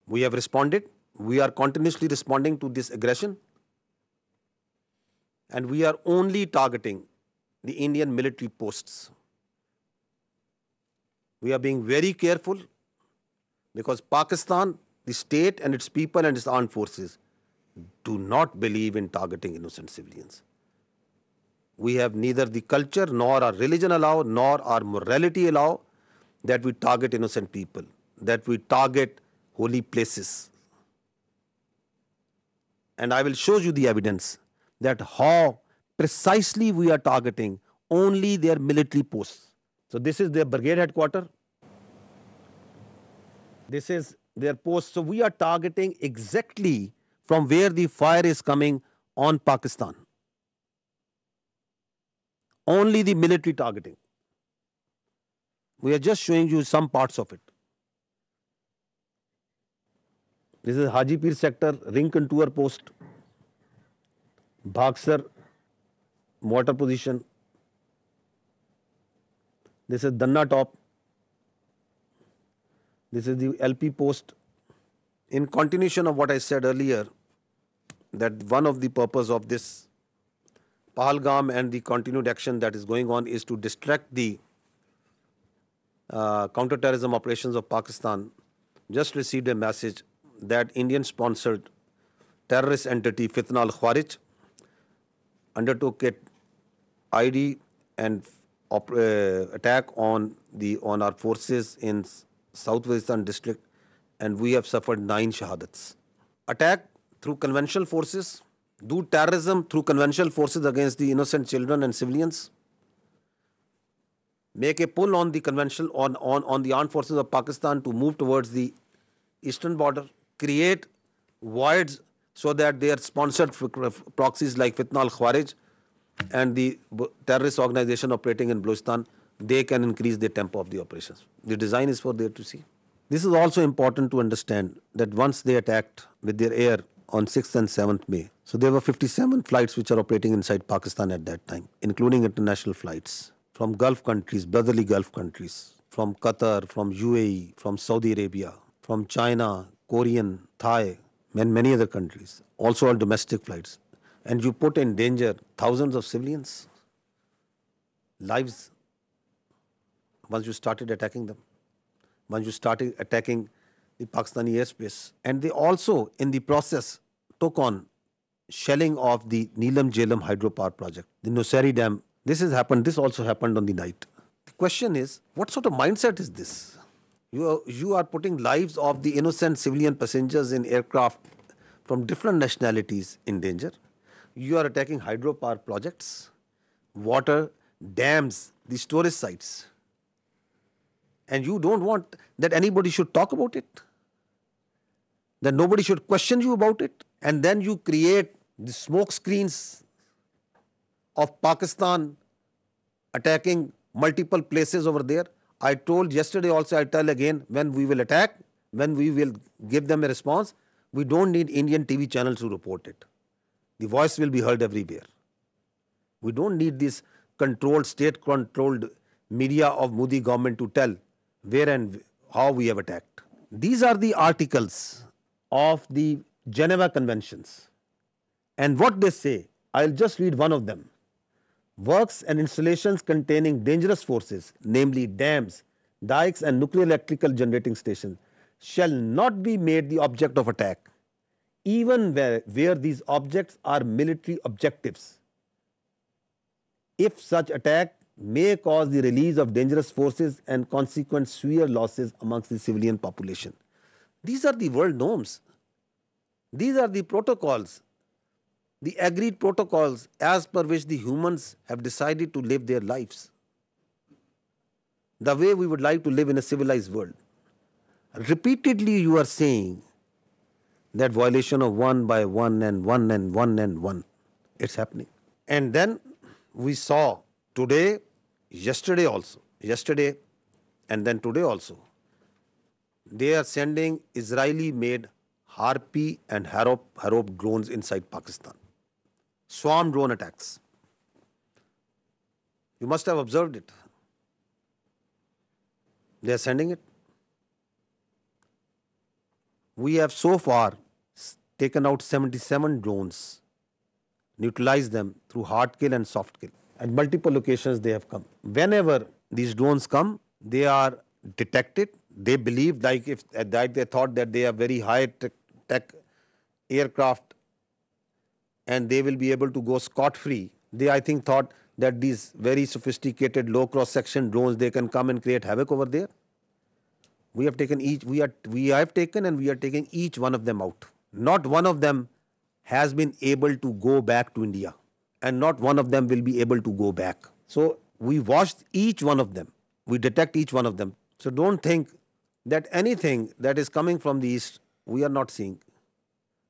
We have responded. We are continuously responding to this aggression. And we are only targeting the Indian military posts. We are being very careful because Pakistan, the state and its people and its armed forces, do not believe in targeting innocent civilians. We have neither the culture nor our religion allow, nor our morality allow that we target innocent people, that we target holy places. And I will show you the evidence that how precisely we are targeting only their military posts. So this is their brigade headquarters. This is their post. So we are targeting exactly from where the fire is coming on Pakistan. Only the military targeting. We are just showing you some parts of it. This is Hajipir sector, ring contour post, Bhagsar water position. This is Danna top. This is the LP post. In continuation of what I said earlier, that one of the purpose of this Pahalgam and the continued action that is going on is to distract the counter-terrorism operations of Pakistan. Just received a message that Indian-sponsored terrorist entity Fitna al-Khawarij undertook an ID and attack on our forces in South Waziristan district, and we have suffered 9 shahadats. Attack through conventional forces, do terrorism through conventional forces against the innocent children and civilians, make a pull on the conventional on the armed forces of Pakistan to move towards the eastern border, create voids so that their sponsored proxies like Fitna al-Khawarij and the terrorist organization operating in Balochistan, they can increase the tempo of the operations. The design is for there to see. This is also important to understand that once they attacked with their air on 6th and 7th May, so there were 57 flights which are operating inside Pakistan at that time, including international flights from Gulf countries, brotherly Gulf countries, from Qatar, from UAE, from Saudi Arabia, from China, Korean, Thai, and many other countries, also on domestic flights. And you put in danger thousands of civilians' lives once you started attacking them, once you started attacking the Pakistani airspace. And they also, in the process, took on shelling of the Neelam Jhelum hydropower project, the Nusari Dam. This also happened on the night. The question is, what sort of mindset is this? You are putting lives of the innocent civilian passengers in aircraft from different nationalities in danger. You are attacking hydropower projects, water, dams, the storage sites. And you don't want that anybody should talk about it, that nobody should question you about it. And then you create the smoke screens of Pakistan attacking multiple places over there. I told yesterday also, I tell again, when we will attack, when we will give them a response, we don't need Indian TV channels to report it. The voice will be heard everywhere. We don't need this state-controlled media of Modi government to tell where and how we have attacked. These are the articles of the Geneva Conventions. And what they say, I'll just read one of them. Works and installations containing dangerous forces, namely dams, dikes and nuclear electrical generating stations, shall not be made the object of attack, even where these objects are military objectives, if such attack may cause the release of dangerous forces and consequent severe losses amongst the civilian population. These are the world norms. These are the protocols, the agreed protocols as per which the humans have decided to live their lives, the way we would like to live in a civilized world. Repeatedly you are saying that violation of 1 by 1 and 1 and 1 and 1. It's happening. And then we saw today, yesterday and then today also, they are sending Israeli-made Harpy and Harop drones inside Pakistan. Swarm drone attacks. You must have observed it. They are sending it. We have so far taken out 77 drones, neutralized them through hard kill and soft kill. At multiple locations they have come. Whenever these drones come, they are detected. They believe, like if that they thought that they are very high tech aircraft and they will be able to go scot-free. They, I think, thought that these very sophisticated low cross-section drones, they can come and create havoc over there. We have taken we are taking each one of them out. Not one of them has been able to go back to India, and not one of them will be able to go back. So we watched each one of them. We detect each one of them. So don't think that anything that is coming from the east, we are not seeing.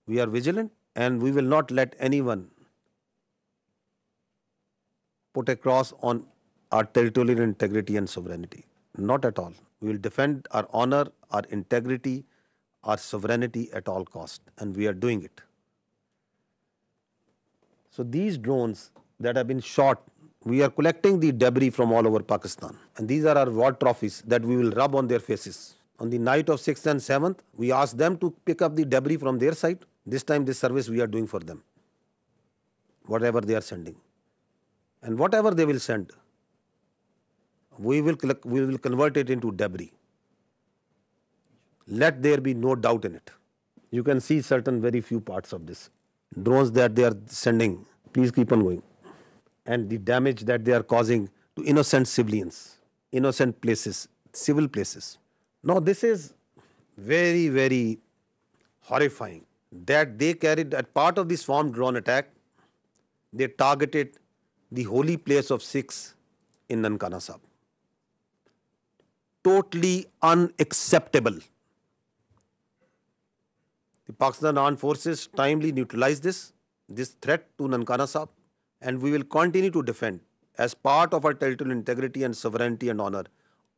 We are vigilant, and we will not let anyone put a cross on our territorial integrity and sovereignty. Not at all. We will defend our honor, our integrity, our sovereignty at all cost, and we are doing it. So these drones that have been shot, we are collecting the debris from all over Pakistan, and these are our war trophies that we will rub on their faces. On the night of 6th and 7th, we asked them to pick up the debris from their side. This time, this service we are doing for them, whatever they are sending. And whatever they will send, we will convert it into debris. Let there be no doubt in it. You can see certain very few parts of this. Drones that they are sending, please keep on going. And the damage that they are causing to innocent civilians, innocent places, civil places. Now this is very, very horrifying that they carried, as part of this swarm drone attack, they targeted the holy place of Sikhs in Nankana Sahib. Totally unacceptable. The Pakistan Armed Forces timely neutralized this threat to Nankana Sahib, and we will continue to defend, as part of our territorial integrity and sovereignty and honor,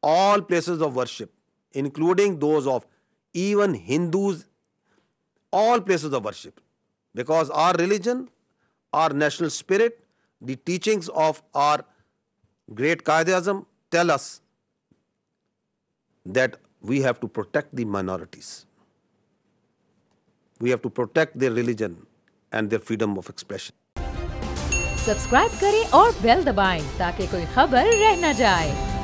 all places of worship, including those of even Hindus, all places of worship. Because our religion, our national spirit, the teachings of our great Qaid-e-Azam tell us that we have to protect the minorities. We have to protect their religion and their freedom of expression. Subscribe करें और bell दबाएं ताकि कोई खबर रह न जाए।